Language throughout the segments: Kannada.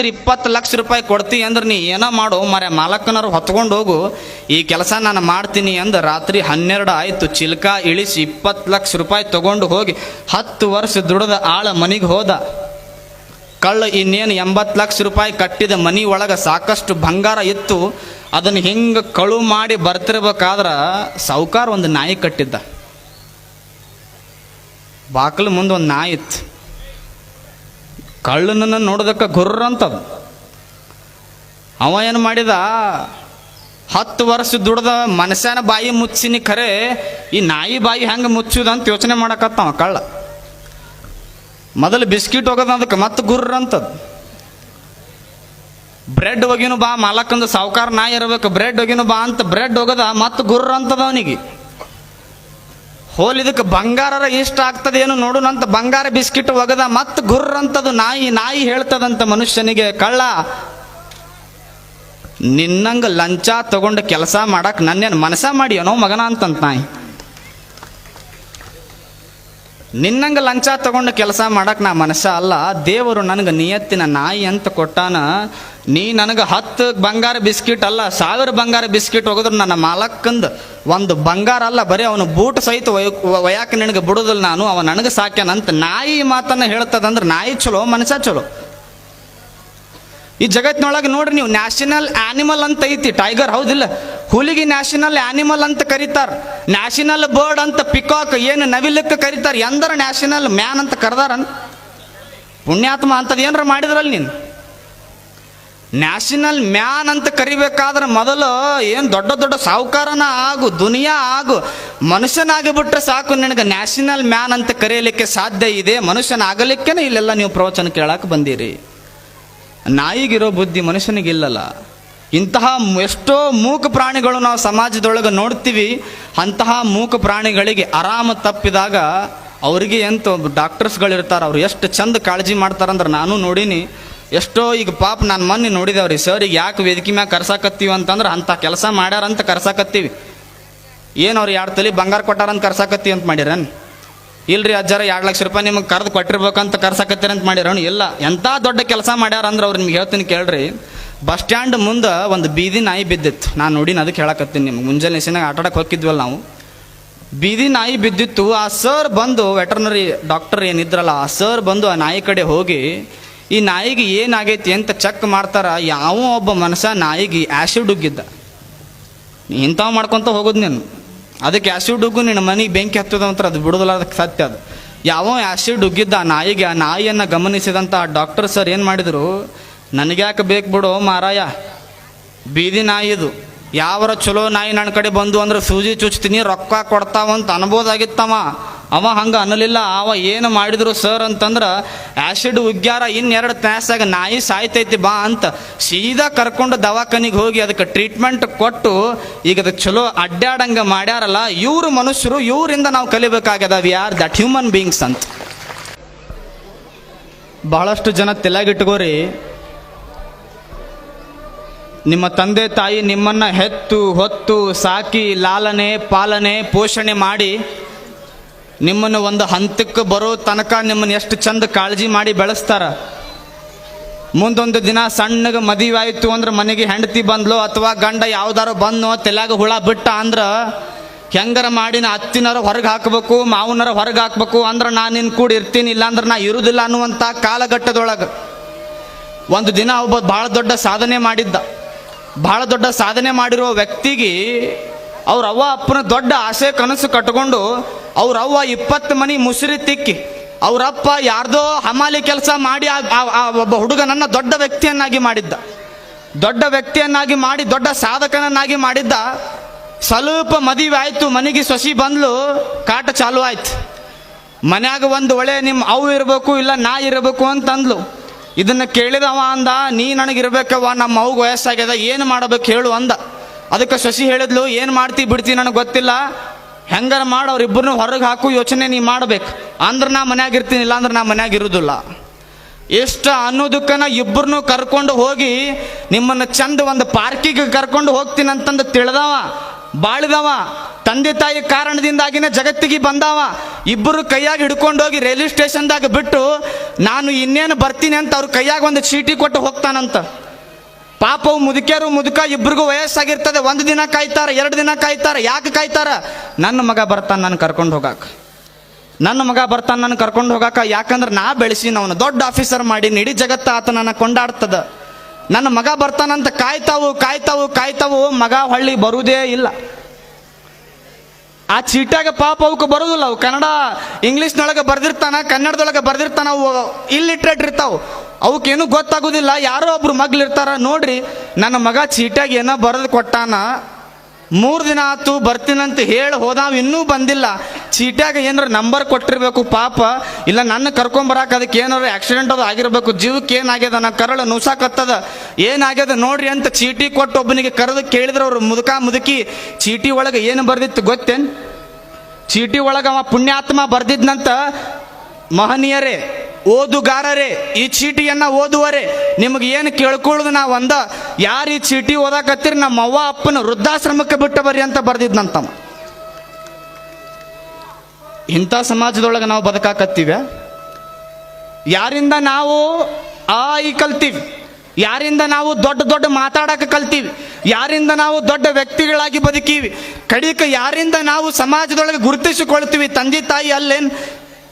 20 ಲಕ್ಷ ರೂಪಾಯಿ ಕೊಡ್ತಿ ಅಂದ್ರೆ ನೀ ಏನೋ ಮಾಡು ಮರೆ ಮಾಲಕ್ಕನವ್ರು ಹೊತ್ಕೊಂಡು ಹೋಗು, ಈ ಕೆಲಸ ನಾನು ಮಾಡ್ತೀನಿ ಅಂದ ರಾತ್ರಿ 12 ಆಯಿತು. ಚಿಲ್ಕ ಇಳಿಸಿ 20 ಲಕ್ಷ ರೂಪಾಯಿ ತಗೊಂಡು ಹೋಗಿ 10 ವರ್ಷ ದುಡಿದ ಆಳ ಮನೆಗೆ ಹೋದ. ಕಳ್ಳ ಇನ್ನೇನು 80 ಲಕ್ಷ ರೂಪಾಯಿ ಕಟ್ಟಿದ ಮನಿ ಒಳಗೆ ಸಾಕಷ್ಟು ಬಂಗಾರ ಇತ್ತು. ಅದನ್ನು ಹಿಂಗೆ ಕಳು ಮಾಡಿ ಬರ್ತಿರ್ಬೇಕಾದ್ರೆ ಸಾವುಕಾರ ಒಂದು ನಾಯಿ ಕಟ್ಟಿದ್ದ. ಬಾಕಲು ಮುಂದೆ ಒಂದು ನಾಯಿ ಇತ್ತು. ಕಳ್ಳನನ್ನು ನೋಡೋದಕ್ಕೆ ಗುರ್ರ ಅಂತದ. ಅವ ಏನು ಮಾಡಿದ, 10 ವರ್ಷ ದುಡ್ದ ಮನುಷ್ಯನ ಬಾಯಿ ಮುಚ್ಚಿನಿ, ಖರೆ ಈ ನಾಯಿ ಬಾಯಿ ಹೆಂಗೆ ಮುಚ್ಚುದಂತ ಯೋಚನೆ ಮಾಡಕತ್ತವ ಕಳ್ಳ. ಮೊದಲು ಬಿಸ್ಕಿಟ್ ಹೋಗೋದು ಅದಕ್ಕೆ ಮತ್ತೆ ಗುರ್ರ ಅಂತದ. ಬ್ರೆಡ್ ಹೋಗಿನು ಬಾ, ಮಾಲಕ್ಕಂದು ಸಾವುಕಾರ ನಾಯಿ ಇರಬೇಕು, ಬ್ರೆಡ್ ಹೋಗಿನು ಬಾ ಅಂತ ಬ್ರೆಡ್ ಹೋಗದ ಮತ್ತೆ ಗುರ್ರ ಅಂತದ ಅವನಿಗೆ. ಹೋಲಿದಕ್ಕೆ ಬಂಗಾರ ಇಷ್ಟ ಆಗ್ತದೆ ಏನು ನೋಡುನಂತ ಬಂಗಾರ ಬಿಸ್ಕಿಟ್ ಒಗದ ಮತ್ತೆ ಗುರ್ರ ಅಂತದು ನಾಯಿ ಹೇಳ್ತದಂತ ಮನುಷ್ಯನಿಗೆ, ಕಳ್ಳ ನಿನ್ನಂಗ ಲಂಚ ತಗೊಂಡು ಕೆಲಸ ಮಾಡಕ್ ನನ್ನೇನು ಮನಸ ಮಾಡಿಯೋನೋ ಮಗನ ಅಂತಂತ ನಾಯಿ. ನಿನ್ನಂಗ ಲಂಚ ತಗೊಂಡು ಕೆಲಸ ಮಾಡಕ್ ನಾ ಮನಸ್ಸ ಅಲ್ಲ, ದೇವರು ನನಗೆ ನಿಯತ್ತಿನ ನಾಯಿ ಅಂತ ಕೊಟ್ಟಾನ. ನೀ ನನಗೆ 10 ಬಂಗಾರ ಬಿಸ್ಕಿಟ್ ಅಲ್ಲ 1000 ಬಂಗಾರ ಬಿಸ್ಕಿಟ್ ಹೋಗಿದ್ರು ನನ್ನ ಮಾಲಕ್ಕಂದ ಒಂದು ಬಂಗಾರ ಅಲ್ಲ, ಬರೀ ಅವನು ಬೂಟ್ ಸಹಿತ ಒಯ್ಯಾಕ ನಿನಗೆ ಬಿಡುದಿಲ್ಲ ನಾನು, ಅವ ನನಗೆ ಸಾಕ್ಯಾನಂತ ನಾಯಿ ಮಾತನ್ನ ಹೇಳ್ತದಂದ್ರೆ ನಾಯಿ ಚಲೋ ಮನುಷ್ಯ ಚಲೋ? ಈ ಜಗತ್ತಿನೊಳಗೆ ನೋಡ್ರಿ ನೀವು, ನ್ಯಾಷನಲ್ ಆನಿಮಲ್ ಅಂತ ಐತಿ ಟೈಗರ್, ಹೌದಿಲ್ಲ? ಹುಲಿಗೆ ನ್ಯಾಷನಲ್ ಆನಿಮಲ್ ಅಂತ ಕರೀತಾರ. ನ್ಯಾಷನಲ್ ಬರ್ಡ್ ಅಂತ ಪಿಕಾಕ್ ಏನು ನವಿಲಕ್ಕೆ ಕರೀತಾರ. ಎಂದರ ನ್ಯಾಷನಲ್ ಮ್ಯಾನ್ ಅಂತ ಕರೆದಾರ? ಪುಣ್ಯಾತ್ಮ ಅಂತದ್ ಏನಾರ ಮಾಡಿದ್ರಲ್ಲ ನೀನು. ನ್ಯಾಷನಲ್ ಮ್ಯಾನ್ ಅಂತ ಕರಿಬೇಕಾದ್ರೆ ಮೊದಲು ಏನು ದೊಡ್ಡ ದೊಡ್ಡ ಸಾಹುಕಾರನ ಆಗು, ದುನಿಯಾ ಆಗು, ಮನುಷ್ಯನಾಗಿ ಬಿಟ್ರೆ ಸಾಕು ನಿನಗೆ ನ್ಯಾಷನಲ್ ಮ್ಯಾನ್ ಅಂತ ಕರೆಯಲಿಕ್ಕೆ ಸಾಧ್ಯ ಇದೆ. ಮನುಷ್ಯನಾಗಲಿಕ್ಕೇನೆ ಇಲ್ಲೆಲ್ಲ ನೀವು ಪ್ರವಚನ ಕೇಳಕ್ಕೆ ಬಂದಿರಿ. ನಾಯಿಗಿರೋ ಬುದ್ಧಿ ಮನುಷ್ಯನಿಗಿಲ್ಲಲ್ಲ. ಇಂತಹ ಎಷ್ಟೋ ಮೂಕ ಪ್ರಾಣಿಗಳು ನಾವು ಸಮಾಜದೊಳಗೆ ನೋಡ್ತೀವಿ. ಅಂತಹ ಮೂಕ ಪ್ರಾಣಿಗಳಿಗೆ ಆರಾಮ ತಪ್ಪಿದಾಗ ಅವರಿಗೆ ಎಂತ ಡಾಕ್ಟರ್ಸ್ಗಳಿರ್ತಾರೆ, ಅವ್ರು ಎಷ್ಟು ಚಂದ ಕಾಳಜಿ ಮಾಡ್ತಾರಂದ್ರೆ ನಾನು ನೋಡೀನಿ. ಎಷ್ಟೋ ಈಗ ಪಾಪ ನಾನು ಮೊನ್ನೆ ನೋಡಿದವ್ರಿ, ಸರ್ ಈಗ ಯಾಕೆ ವೇದಿಕೆ ಮ್ಯಾಗ ಕರ್ಸಾಕತ್ತೀವಿ ಅಂತಂದ್ರೆ ಅಂಥ ಕೆಲಸ ಮಾಡ್ಯಾರಂತ ಕರ್ಸಾಕತ್ತೀವಿ. ಏನು ಅವ್ರು 2 ತೊಲಿ ಬಂಗಾರ ಕೊಟ್ಟಾರಂತ ಕರ್ಸಾಕತ್ತೀವಿ ಅಂತ ಮಾಡಿರನ್? ಇಲ್ರಿ ಅಜ್ಜಾರ 2 ಲಕ್ಷ ರೂಪಾಯಿ ನಿಮಗೆ ಕರೆದು ಕೊಟ್ಟಿರ್ಬೇಕಂತ ಕರ್ಸಾಕತ್ತೀರಂತ ಮಾಡಿರೋಣ? ಇಲ್ಲ, ಎಂಥ ದೊಡ್ಡ ಕೆಲಸ ಮಾಡ್ಯಾರ ಅಂದ್ರೆ ಅವ್ರು ನಿಮ್ಗೆ ಹೇಳ್ತೀನಿ ಕೇಳ್ರಿ. ಬಸ್ ಸ್ಟ್ಯಾಂಡ್ ಮುಂದೆ ಒಂದು ಬೀದಿ ನಾಯಿ ಬಿದ್ದಿತ್ತು, ನಾನು ನೋಡಿನ, ಅದಕ್ಕೆ ಹೇಳಕತ್ತೀನಿ ನಿಮ್ಗೆ. ಮುಂಜಾನೆ ನೆಸಿನಾಗ ಆಟಾಡಕ್ಕೆ ಹೋಗಿದ್ವಲ್ಲ ನಾವು, ಬೀದಿ ನಾಯಿ ಬಿದ್ದಿತ್ತು. ಆ ಸರ್ ಬಂದು, ವೆಟರ್ನರಿ ಡಾಕ್ಟರ್ ಏನಿದ್ರಲ್ಲ ಆ ಸರ್ ಬಂದು ಆ ನಾಯಿ ಕಡೆ ಹೋಗಿ ಈ ನಾಯಿಗೆ ಏನಾಗೈತಿ ಅಂತ ಚೆಕ್ ಮಾಡ್ತಾರ. ಯಾವ ಒಬ್ಬ ಮನುಷ್ಯ ನಾಯಿಗೆ ಆ್ಯಸಿಡ್ ಉಗ್ಗಿದ್ದ. ಇಂಥವು ಮಾಡ್ಕೊತ ಹೋಗೋದು ನೀನು, ಅದಕ್ಕೆ ಆ್ಯಸಿಡ್ ಉಗ್ಗು ನಿನ್ನ ಮನೆಗೆ ಬೆಂಕಿ ಹತ್ತದ ಅಂತ ಅದು ಬಿಡೋದಿಲ್ಲ, ಅದಕ್ಕೆ ಸತ್ಯ ಅದು. ಯಾವ ಆ್ಯಸಿಡ್ ಉಗ್ಗಿದ್ದ ಆ ನಾಯಿಗೆ. ಆ ನಾಯಿಯನ್ನು ಗಮನಿಸಿದಂಥ ಆ ಡಾಕ್ಟರ್ ಸರ್ ಏನು ಮಾಡಿದರು, ನನಗ್ಯಾಕೆ ಬೇಕು ಬಿಡು ಮಾರಾಯ, ಬೀದಿ ನಾಯಿ ಇದು, ಯಾವರ ಚಲೋ ನಾಯಿ ನನ್ನ ಕಡೆ ಬಂದು ಅಂದ್ರೆ ಸೂಜಿ ಚುಚ್ತೀನಿ ರೊಕ್ಕ ಕೊಡ್ತಾವಂತ ಅನ್ಬೋದಾಗಿತ್ತವ. ಅವ ಹಂಗೆ ಅನ್ನಲಿಲ್ಲ. ಅವ ಏನು ಮಾಡಿದ್ರು ಸರ್ ಅಂತಂದ್ರೆ, ಆ್ಯಸಿಡ್ ಉಗ್ಗ್ಯಾರ, 2 ತಾಸಾಗ ನಾಯಿ ಸಾಯ್ತೈತಿ ಬಾ ಅಂತ ಸೀದಾ ಕರ್ಕೊಂಡು ದವಾಖಾನಿಗೆ ಹೋಗಿ ಅದಕ್ಕೆ ಟ್ರೀಟ್ಮೆಂಟ್ ಕೊಟ್ಟು ಈಗ ಅದಕ್ಕೆ ಚಲೋ ಅಡ್ಡಾಡಂಗೆ ಮಾಡ್ಯಾರಲ್ಲ. ಇವರು ಮನುಷ್ಯರು, ಇವರಿಂದ ನಾವು ಕಲಿಬೇಕಾಗ್ಯದ we are that human beings ಅಂತ. ಬಹಳಷ್ಟು ಜನ ತಲೆಗಿಟ್ಕೋರಿ, ನಿಮ್ಮ ತಂದೆ ತಾಯಿ ನಿಮ್ಮನ್ನು ಹೆತ್ತು ಹೊತ್ತು ಸಾಕಿ ಲಾಲನೆ ಪಾಲನೆ ಪೋಷಣೆ ಮಾಡಿ ನಿಮ್ಮನ್ನು ಒಂದು ಹಂತಕ್ಕೆ ಬರೋ ತನಕ ನಿಮ್ಮನ್ನು ಎಷ್ಟು ಚಂದ ಕಾಳಜಿ ಮಾಡಿ ಬೆಳೆಸ್ತಾರ. ಮುಂದೊಂದು ದಿನ ಸಣ್ಣಗೆ ಮದುವೆ ಆಯಿತು ಅಂದ್ರೆ ಮನೆಗೆ ಹೆಂಡತಿ ಬಂದ್ಲು ಅಥವಾ ಗಂಡ ಯಾವ್ದಾರು ಬಂದು ತಲೆಯಾಗ ಹುಳ ಬಿಟ್ಟ ಅಂದ್ರೆ ಹೆಂಗಾರ ಮಾಡಿ ನಾ ಅತ್ತಿನಾರ ಹೊರಗೆ ಹಾಕಬೇಕು, ಮಾವನಾರ ಹೊರಗೆ ಹಾಕ್ಬೇಕು, ಅಂದ್ರೆ ನಾನು ನಿನ್ನ ಕೂಡ ಇರ್ತೀನಿ, ಇಲ್ಲಾಂದ್ರೆ ನಾ ಇರುವುದಿಲ್ಲ ಅನ್ನುವಂಥ ಕಾಲಘಟ್ಟದೊಳಗೆ ಒಂದು ದಿನ ಒಬ್ಬ ಭಾಳ ದೊಡ್ಡ ಸಾಧನೆ ಮಾಡಿದ್ದ. ಭಾಳ ದೊಡ್ಡ ಸಾಧನೆ ಮಾಡಿರೋ ವ್ಯಕ್ತಿಗೆ ಅವ್ರ ಅವ್ವ ಅಪ್ಪನ ದೊಡ್ಡ ಆಸೆ ಕನಸು ಕಟ್ಕೊಂಡು ಅವ್ರ ಅವ್ವ 20 ಮನೆ ಮುಸುರಿ ತಿಕ್ಕಿ ಅವರಪ್ಪ ಯಾರ್ದೋ ಹಮಾಲಿ ಕೆಲಸ ಮಾಡಿ ಒಬ್ಬ ಹುಡುಗನನ್ನ ದೊಡ್ಡ ವ್ಯಕ್ತಿಯನ್ನಾಗಿ ಮಾಡಿದ್ದ. ದೊಡ್ಡ ವ್ಯಕ್ತಿಯನ್ನಾಗಿ ಮಾಡಿ ದೊಡ್ಡ ಸಾಧಕನನ್ನಾಗಿ ಮಾಡಿದ್ದ. ಸ್ವಲ್ಪ ಮದುವೆ ಆಯಿತು, ಮನೆಗೆ ಸೊಸಿ ಬಂದ್ಲು, ಕಾಟ ಚಾಲು ಆಯ್ತು. ಮನ್ಯಾಗ ಒಂದು ಒಳ್ಳೆ ನಿಮ್ಮ ಅವು ಇರಬೇಕು ಇಲ್ಲ ನಾ ಇರಬೇಕು ಅಂತಂದ್ಲು. ಇದನ್ನು ಕೇಳಿದವ ಅಂದ, ನೀ ನನಗಿರ್ಬೇಕವ್ವ, ನಮ್ಮ ಅವ್ಗೆ ವಯಸ್ಸಾಗ್ಯದ, ಏನು ಮಾಡಬೇಕು ಹೇಳು ಅಂದ. ಅದಕ್ಕೆ ಶಶಿ ಹೇಳಿದ್ಲು, ಏನು ಮಾಡ್ತಿ ಬಿಡ್ತಿ ನನಗೆ ಗೊತ್ತಿಲ್ಲ, ಹೆಂಗಾರ ಮಾಡಿ ಅವ್ರಿಬ್ಬರನ್ನು ಹೊರಗೆ ಹಾಕು ಯೋಚನೆ ನೀ ಮಾಡ್ಬೇಕು, ಅಂದ್ರೆ ನಾ ಮನ್ಯಾಗ ಇರ್ತೀನಿ, ಇಲ್ಲ ಅಂದ್ರೆ ನಾ ಮನ್ಯಾಗ ಇರೋದಿಲ್ಲ. ಎಷ್ಟು ಅನ್ನೋದಕ್ಕನ ಇಬ್ಬರನ್ನು ಕರ್ಕೊಂಡು ಹೋಗಿ ನಿಮ್ಮನ್ನು ಚಂದ ಒಂದು ಪಾರ್ಕಿಗೆ ಕರ್ಕೊಂಡು ಹೋಗ್ತೀನಿ ಅಂತಂದು ತಿಳಿದವ, ಬಾಳಿದವ. ತಂದೆ ತಾಯಿ ಕಾರಣದಿಂದಾಗಿನೇ ಜಗತ್ತಿಗೆ ಬಂದಾವ. ಇಬ್ಬರು ಕೈಯಾಗಿ ಹಿಡ್ಕೊಂಡೋಗಿ ರೈಲ್ವೆ ಸ್ಟೇಷನ್ದಾಗ ಬಿಟ್ಟು ನಾನು ಇನ್ನೇನು ಬರ್ತೀನಿ ಅಂತ ಅವ್ರ ಕೈಯಾಗ ಒಂದು ಚೀಟಿ ಕೊಟ್ಟು ಹೋಗ್ತಾನಂತ. ಪಾಪ ಅವು ಮುದುಕ ಇಬ್ರಿಗೂ ವಯಸ್ಸಾಗಿರ್ತದೆ. 1 ದಿನ ಕಾಯ್ತಾರ, 2 ದಿನ ಕಾಯ್ತಾರ. ಯಾಕೆ ಕಾಯ್ತಾರ? ನನ್ನ ಮಗ ಬರ್ತಾನೆ ನಾನು ಕರ್ಕೊಂಡು ಹೋಗಾಕ, ನನ್ನ ಮಗ ಬರ್ತಾನೆ ನಾನು ಕರ್ಕೊಂಡು ಹೋಗಾಕ. ಯಾಕಂದ್ರೆ ನಾ ಬೆಳೆಸಿ ಅವನು ದೊಡ್ಡ ಆಫೀಸರ್ ಮಾಡಿ ಇಡೀ ಜಗತ್ತ ಆತ ನನ್ನ ಕೊಂಡಾಡ್ತದ. ನನ್ನ ಮಗ ಬರ್ತಾನಂತ ಕಾಯ್ತಾವು ಮಗ ಹೊಳ್ಳಿ ಬರುವುದೇ ಇಲ್ಲ. ಆ ಚೀಟ್ಯಾಗ ಪಾಪ ಅವಕ್ಕೆ ಬರೋದಿಲ್ಲ. ಅವು ಕನ್ನಡ ಇಂಗ್ಲೀಷ್ನೊಳಗೆ ಬರ್ದಿರ್ತಾನ, ಕನ್ನಡದೊಳಗೆ ಬರ್ದಿರ್ತಾನ. ಅವು ಇಲ್ಲಿಟ್ರೇಟ್ ಇರ್ತಾವ, ಅವಕ್ಕೇನು ಗೊತ್ತಾಗೋದಿಲ್ಲ. ಯಾರೋ ಒಬ್ರು ಮಗ್ಲಿರ್ತಾರ, ನೋಡ್ರಿ ನನ್ನ ಮಗ ಚೀಟ್ಯಾಗ ಏನೋ ಬರೆದು ಕೊಟ್ಟಾನ, 3 ದಿನ ಆತು ಬರ್ತೀನಂತ ಹೇಳಿ ಹೋದಾವ, ಇನ್ನೂ ಬಂದಿಲ್ಲ. ಚೀಟ್ಯಾಗ ಏನಾರ ನಂಬರ್ ಕೊಟ್ಟಿರ್ಬೇಕು ಪಾಪ, ಇಲ್ಲ ನನ್ನ ಕರ್ಕೊಂಬರಾಕ ಅದಕ್ಕೆ ಏನಾರ ಆಕ್ಸಿಡೆಂಟ್ ಅದು ಆಗಿರ್ಬೇಕು, ಜೀವಕ್ಕೆ ಏನಾಗ್ಯದ, ನಾ ಕರಳು ನುಸಾಕತ್ತದ, ಏನಾಗ್ಯದ ನೋಡ್ರಿ ಅಂತ ಚೀಟಿ ಕೊಟ್ಟು ಒಬ್ಬನಿಗೆ ಕರೆದು ಕೇಳಿದ್ರೆ ಅವ್ರು ಮುದುಕಿ ಚೀಟಿ ಒಳಗೆ ಏನು ಬರ್ದಿತ್ತು ಗೊತ್ತೇನ್? ಚೀಟಿ ಒಳಗೆ ಅವ ಪುಣ್ಯಾತ್ಮ ಬರ್ದಿದ್ನಂತ, ಮಹನೀಯರೇ ಓದುಗಾರರೇ ಈ ಚೀಟಿಯನ್ನ ಓದುವರೆ, ನಿಮಗೆ ಏನು ಕೇಳ್ಕೊಳ್ಳೋದು ನಾವು ಒಂದ, ಯಾರು ಈ ಚೀಟಿ ಓದಾಕತ್ತೀರಿ ನಮ್ಮ ಅವ್ವ ಅಪ್ಪನ ವೃದ್ಧಾಶ್ರಮಕ್ಕೆ ಬಿಟ್ಟು ಬರ್ರಿ ಅಂತ ಬರ್ದಿದ್ನಂತ. ಇಂಥ ಸಮಾಜದೊಳಗೆ ನಾವು ಬದುಕಾಕತ್ತೀವಿ. ಯಾರಿಂದ ನಾವು ಈ ಕಲ್ತೀವಿ, ಯಾರಿಂದ ನಾವು ದೊಡ್ಡ ಮಾತಾಡಕ್ಕೆ ಕಲ್ತೀವಿ, ಯಾರಿಂದ ನಾವು ದೊಡ್ಡ ವ್ಯಕ್ತಿಗಳಾಗಿ ಬದುಕೀವಿ, ಕಡಿಕ ಯಾರಿಂದ ನಾವು ಸಮಾಜದೊಳಗೆ ಗುರುತಿಸಿಕೊಳ್ತೀವಿ. ತಂದೆ ತಾಯಿ ಅಲ್ಲೇನು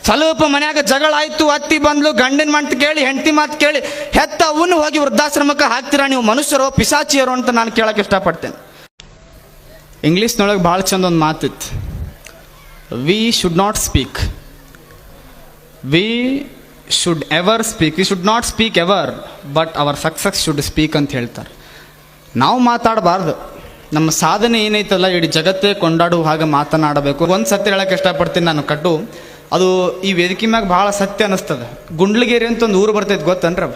ಸ್ವಲ್ಪ ಮನ್ಯಾಗ ಜಗಳ ಆಯ್ತು, ಅತ್ತಿ ಬಂದ್ಲು, ಗಂಡಿನ ಮಾತು ಕೇಳಿ ಹೆಂಡತಿ ಮಾತು ಕೇಳಿ ಹೆತ್ತ ಅವನು ಹೋಗಿ ವೃದ್ಧಾಶ್ರಮಕ್ಕೆ ಹಾಕ್ತೀರಾ ನೀವು ಮನುಷ್ಯರು ಪಿಸಾಚಿಯರು ಅಂತ ನಾನು ಕೇಳಕ್ಕೆ ಇಷ್ಟಪಡ್ತೇನೆ. ಇಂಗ್ಲೀಷ್ನೊಳಗೆ ಭಾಳ ಚಂದ ಒಂದು ಮಾತಿತ್ತು, we should not speak, we should ever speak, we should not speak ever, but our success should speak ಅಂತ ಹೇಳ್ತಾರೆ. ನಾವು ಮಾತಾಡಬಾರ್ದು, ನಮ್ಮ ಸಾಧನೆ ಏನೈತಲ್ಲ ಇಡೀ ಜಗತ್ತೇ ಕೊಂಡಾಡುವ ಹಾಗೆ ಮಾತನಾಡಬೇಕು. ಒಂದು ಸತ್ಯ ಹೇಳಕ್ಕೆ ಇಷ್ಟಪಡ್ತೀನಿ ನಾನು, ಅದು ಈ ವೇದಿಕೆ ಮ್ಯಾಗ ಭಾಳ ಸತ್ಯ ಅನ್ನಿಸ್ತದೆ. ಗುಂಡ್ಲಗೇರಿ ಅಂತ ಒಂದು ಊರು ಬರ್ತೈತೆ ಗೊತ್ತನ್ರಿ?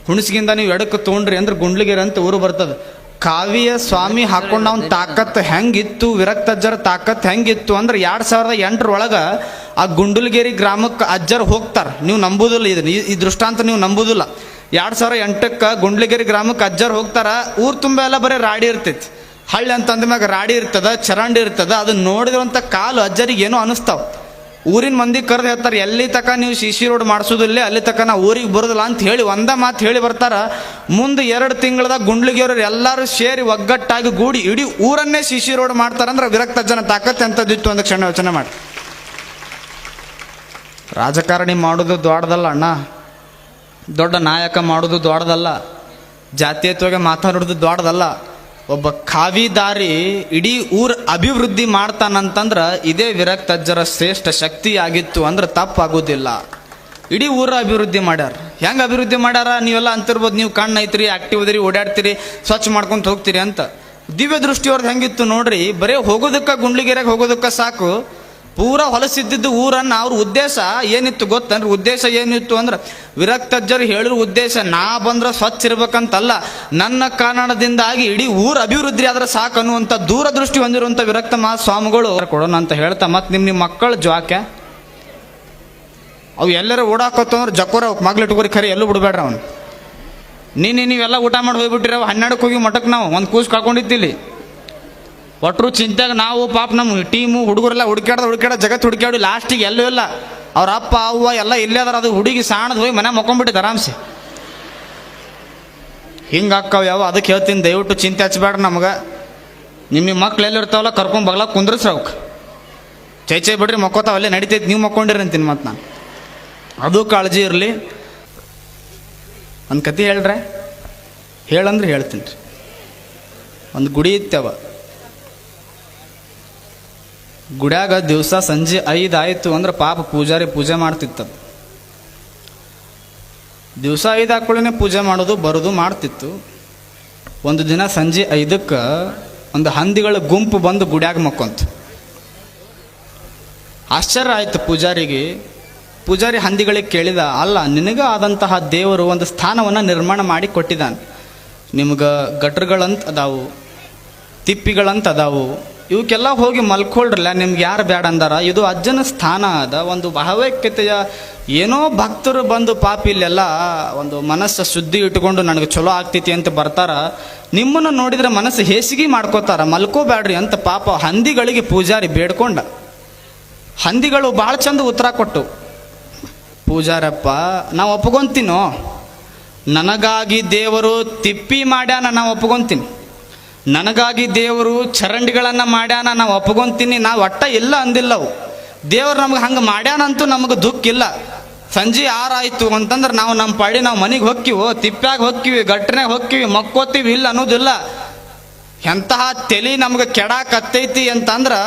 ಹುಣಸಗಿಂದ ನೀವು ಎಡಕ್ಕೆ ತೊಗೊಂಡ್ರಿ ಅಂದ್ರೆ ಗುಂಡ್ಲಗೇರಿ ಅಂತ ಊರು ಬರ್ತದೆ. ಕಾವ್ಯ ಸ್ವಾಮಿ ಹಾಕೊಂಡು ಅವ್ನ ತಾಕತ್ ಹೆಂಗಿತ್ತು, ವಿರಕ್ತಜ್ಜರ ತಾಕತ್ ಹೆಂಗಿತ್ತು ಅಂದ್ರೆ 2008 ಒಳಗೆ ಆ ಗುಂಡ್ಲಗೇರಿ ಗ್ರಾಮಕ್ಕೆ ಅಜ್ಜರು ಹೋಗ್ತಾರೆ. ನೀವು ನಂಬುದಿಲ್ಲ, ಈ ದೃಷ್ಟಾಂತ ನೀವು ನಂಬುದಿಲ್ಲ. 2008ಕ್ಕೆ ಗುಂಡ್ಲಗೇರಿ ಗ್ರಾಮಕ್ಕೆ ಅಜ್ಜರು ಹೋಗ್ತಾರ. ಊರು ತುಂಬ ಎಲ್ಲ ಬರೀ ರಾಡಿ ಇರ್ತೈತಿ, ಹಳ್ಳಿ ಅಂತಂದ ಮ್ಯಾಗ ರಾಡಿ ಇರ್ತದ, ಚರಂಡಿ ಇರ್ತದ. ಅದನ್ನ ನೋಡಿದ್ರಂಥ ಕಾಲು ಅಜ್ಜರಿಗೆ ಏನೋ ಅನಿಸ್ತಾವ. ಊರಿನ ಮಂದಿ ಕರೆದು ಹೇಳ್ತಾರೆ, ಎಲ್ಲಿ ತಕ ನೀವು CC ರೋಡ್ ಮಾಡಿಸೋದಿಲ್ಲ, ಅಲ್ಲಿ ತಕ ನಾವು ಊರಿಗೆ ಬರೋದಿಲ್ಲ ಅಂತ ಹೇಳಿ ಒಂದ ಮಾತು ಹೇಳಿ ಬರ್ತಾರ. ಮುಂದೆ 2 ತಿಂಗಳದಾಗ ಗುಂಡ್ಲಿಗೆಯವ್ರು ಎಲ್ಲರೂ ಸೇರಿ ಒಗ್ಗಟ್ಟಾಗಿ ಗೂಡಿ ಇಡೀ ಊರನ್ನೇ CC ರೋಡ್ ಮಾಡ್ತಾರಂದ್ರೆ ವಿರಕ್ತ ಜನ ತಾಕತ್ ಎಂಥದ್ದಿತ್ತು ಅಂತ ಕ್ಷಣ ಯೋಚನೆ ಮಾಡಿ. ರಾಜಕಾರಣಿ ಮಾಡೋದು ದೊಡ್ಡದಲ್ಲ ಅಣ್ಣ, ದೊಡ್ಡ ನಾಯಕ ಮಾಡೋದು ದೊಡ್ಡದಲ್ಲ, ಜಾತೀಯತ್ವಗೆ ಮಾತಾಡೋದು ದೊಡ್ಡದಲ್ಲ. ಒಬ್ಬ ಕಾವಿದಾರಿ ಇಡೀ ಊರ ಅಭಿವೃದ್ಧಿ ಮಾಡ್ತಾನಂತಂದ್ರೆ ಇದೇ ವಿರಕ್ತಜ್ಜರ ಶ್ರೇಷ್ಠ ಶಕ್ತಿ ಆಗಿತ್ತು ಅಂದ್ರೆ ತಪ್ಪಾಗೋದಿಲ್ಲ. ಇಡೀ ಊರ ಅಭಿವೃದ್ಧಿ ಮಾಡ್ಯಾರ. ಹೆಂಗೆ ಅಭಿವೃದ್ಧಿ ಮಾಡ್ಯಾರ? ನೀವೆಲ್ಲ ಅಂತಿರ್ಬೋದು, ನೀವು ಕಣ್ಣು ಐತ್ರಿ, ಆಕ್ಟಿವ್ ಅದಿರಿ, ಓಡಾಡ್ತೀರಿ, ಸ್ವಚ್ಛ ಮಾಡ್ಕೊಂತ ಹೋಗ್ತೀರಿ ಅಂತ. ದಿವ್ಯ ದೃಷ್ಟಿಯವ್ರದ್ದು ಹೆಂಗಿತ್ತು ನೋಡ್ರಿ, ಬರೀ ಹೋಗೋದಕ್ಕೆ ಗುಂಡ್ಲಿಗೆರೆಗೆ ಹೋಗೋದಕ್ಕೆ ಸಾಕು, ಪೂರ ಹೊಲಸಿದ್ದಿದ್ದು ಊರನ್ನು. ಅವ್ರ ಉದ್ದೇಶ ಏನಿತ್ತು ಗೊತ್ತಂದ್ರೆ, ಉದ್ದೇಶ ಏನಿತ್ತು ಅಂದ್ರೆ ವಿರಕ್ತಜ್ಜರು ಹೇಳಿರೋ ಉದ್ದೇಶ ನಾ ಬಂದ್ರೆ ಸ್ವಚ್ಛ ಇರ್ಬೇಕಂತಲ್ಲ, ನನ್ನ ಕಾರಣದಿಂದಾಗಿ ಇಡೀ ಊರ ಅಭಿವೃದ್ಧಿ ಆದ್ರೆ ಸಾಕು ಅನ್ನುವಂಥ ದೂರದೃಷ್ಟಿ ಹೊಂದಿರುವಂಥ ವಿರಕ್ತ ಸ್ವಾಮಿಗಳು ಕೊಡೋಣ ಅಂತ ಹೇಳ್ತಾ, ಮತ್ತು ನಿಮ್ಮ ಮಕ್ಕಳ ಜ್ವಾಕ್ಯ ಅವು ಎಲ್ಲರೂ ಓಡಾಕೋತಂದ್ರೆ ಜಕೋರ ಮಗ್ಲಿಟ್ಕೋರಿ ಖರೆ ಎಲ್ಲೂ ಬಿಡಬೇಡ್ರಿ ಅವನು. ನೀವೆಲ್ಲ ಊಟ ಮಾಡಿ ಹೋಗ್ಬಿಟ್ಟಿರವ, 12ಕ್ಕೆ ಹೋಗಿ ಮಠಕ್ಕೆ ನಾವು ಒಂದು ಕೂಸು ಕಳ್ಕೊಂಡಿದ್ದಿಲ್ಲಿ. ಒಟ್ಟರು ಚಿಂತೆಗೆ ನಾವು ಪಾಪ ನಮ್ಮ ಟೀಮು ಹುಡುಗರೆಲ್ಲ ಹುಡುಕ್ಯಾಡ ಜಗತ್ತು ಹುಡುಕ್ಯಾಡಿ ಲಾಸ್ಟಿಗೆ ಎಲ್ಲೂ ಇಲ್ಲ. ಅವ್ರ ಅಪ್ಪ ಅವ್ವ ಎಲ್ಲ ಇಲ್ಲೇ ಅದಾರ. ಅದು ಹುಡುಗಿ ಸಾಣದು ಹೋಗಿ ಮನೆ ಮಕ್ಕೊಂಡ್ಬಿಟ್ಟಿದ್ದು ಆರಾಮ್ಸೆ. ಹಿಂಗೆ ಅಕ್ಕವ ಯಾವ, ಅದಕ್ಕೆ ಹೇಳ್ತೀನಿ, ದಯವಿಟ್ಟು ಚಿಂತೆ ಹಚ್ಬೇಡ್ರಿ ನಮ್ಗೆ. ನಿಮ್ಮ ಮಕ್ಳು ಎಲ್ಲಿರ್ತಾವಲ್ಲ ಕರ್ಕೊಂಡು ಬಗ್ಲಾಗ ಕುಂದ್ರಸ್ರಿ ಅವಕ್ಕೆ, ಚೈ ಬಿಡ್ರಿ ಮಕ್ಕೋತಾವಲ್ಲೇ ನಡಿತೈತಿ, ನೀವು ಮಕ್ಕೊಂಡಿರಿ ಅಂತೀನಿ. ಮತ್ತು ನಾನು ಅದು ಕಾಳಜಿ ಇರಲಿ. ಒಂದು ಕತೆ ಹೇಳ್ರೆ, ಹೇಳಂದ್ರೆ ಹೇಳ್ತೀನಿ ರೀ. ಒಂದು ಗುಡಿ ಇತ್ತವ, ಗುಡ್ಯಾಗ ದಿವಸ ಸಂಜೆ 5 ಆಯಿತು ಅಂದ್ರೆ ಪಾಪ ಪೂಜಾರಿ ಪೂಜೆ ಮಾಡ್ತಿತ್ತದು. ದಿವಸ 5 ಹಾಕೊಳ್ಳೇ ಪೂಜೆ ಮಾಡೋದು ಬರೋದು ಮಾಡ್ತಿತ್ತು. ಒಂದು ದಿನ ಸಂಜೆ 5ಕ್ಕೆ ಒಂದು ಹಂದಿಗಳ ಗುಂಪು ಬಂದು ಗುಡ್ಯಾಗ ಮಕ್ಕೊಂತು. ಆಶ್ಚರ್ಯ ಆಯಿತು ಪೂಜಾರಿಗೆ. ಪೂಜಾರಿ ಹಂದಿಗಳಿಗೆ ಕೇಳಿದ, ಅಲ್ಲ ನಿನಗೆ ಆದಂತಹ ದೇವರು ಒಂದು ಸ್ಥಾನವನ್ನು ನಿರ್ಮಾಣ ಮಾಡಿ ಕೊಟ್ಟಿದ್ದಾನೆ, ನಿಮ್ಗೆ ಗಟ್ರಗಳಂತ ಅದಾವು, ತಿಪ್ಪಿಗಳಂತ ಅದಾವು, ಇವಕ್ಕೆಲ್ಲ ಹೋಗಿ ಮಲ್ಕೊಳ್ರಲ್ಲ, ನಿಮ್ಗೆ ಯಾರು ಬೇಡ ಅಂದಾರ? ಇದು ಅಜ್ಜನ ಸ್ಥಾನ ಅದ. ಒಂದು ಭಾವೈಕ್ಯತೆಯ ಏನೋ ಭಕ್ತರು ಬಂದು ಪಾಪ ಇಲ್ಲೆಲ್ಲ ಒಂದು ಮನಸ್ಸು ಶುದ್ಧಿ ಇಟ್ಕೊಂಡು ನನಗೆ ಚಲೋ ಆಗ್ತೈತಿ ಅಂತ ಬರ್ತಾರ. ನಿಮ್ಮನ್ನು ನೋಡಿದ್ರೆ ಮನಸ್ಸು ಹೇಸಿಗೆ ಮಾಡ್ಕೋತಾರ, ಮಲ್ಕೋಬೇಡ್ರಿ ಅಂತ ಪಾಪ ಹಂದಿಗಳಿಗೆ ಪೂಜಾರಿ ಬೇಡ್ಕೊಂಡ. ಹಂದಿಗಳು ಭಾಳ ಚಂದ ಉತ್ತರ ಕೊಟ್ಟು, ಪೂಜಾರಪ್ಪ ನಾವು ಒಪ್ಕೊಂತೀನೋ, ನನಗಾಗಿ ದೇವರು ತಿಪ್ಪಿ ಮಾಡ್ಯಾನ, ನಾವು ಒಪ್ಕೊಂತೀನಿ. ನನಗಾಗಿ ದೇವರು ಚರಂಡಿಗಳನ್ನು ಮಾಡ್ಯಾನ, ನಾವು ಒಪ್ಕೊಂತೀನಿ. ನಾವು ಒಟ್ಟ ಇಲ್ಲ ಅಂದಿಲ್ಲವು. ದೇವ್ರು ನಮ್ಗೆ ಹಂಗೆ ಮಾಡ್ಯಾನಂತೂ ನಮಗೆ ದುಃಖ ಇಲ್ಲ. ಸಂಜೆ 6 ಆಯಿತು ಅಂತಂದ್ರೆ ನಾವು ನಮ್ಮ ಪಾಡಿ ನಾವು ಮನೆಗೆ ಹೊಕ್ಕಿವೋ, ತಿಪ್ಪ್ಯಾಗ ಹೊಕ್ಕಿವಿ, ಗಟ್ರನ್ಯಾಗ ಹೊಕ್ಕಿವಿ, ಮಕ್ಕೋತೀವಿ, ಇಲ್ಲ ಅನ್ನೋದಿಲ್ಲ. ಎಂತಹ ತಲೆ ನಮ್ಗೆ ಕೆಡಾಕತ್ತೈತಿ ಅಂತಂದ್ರೆ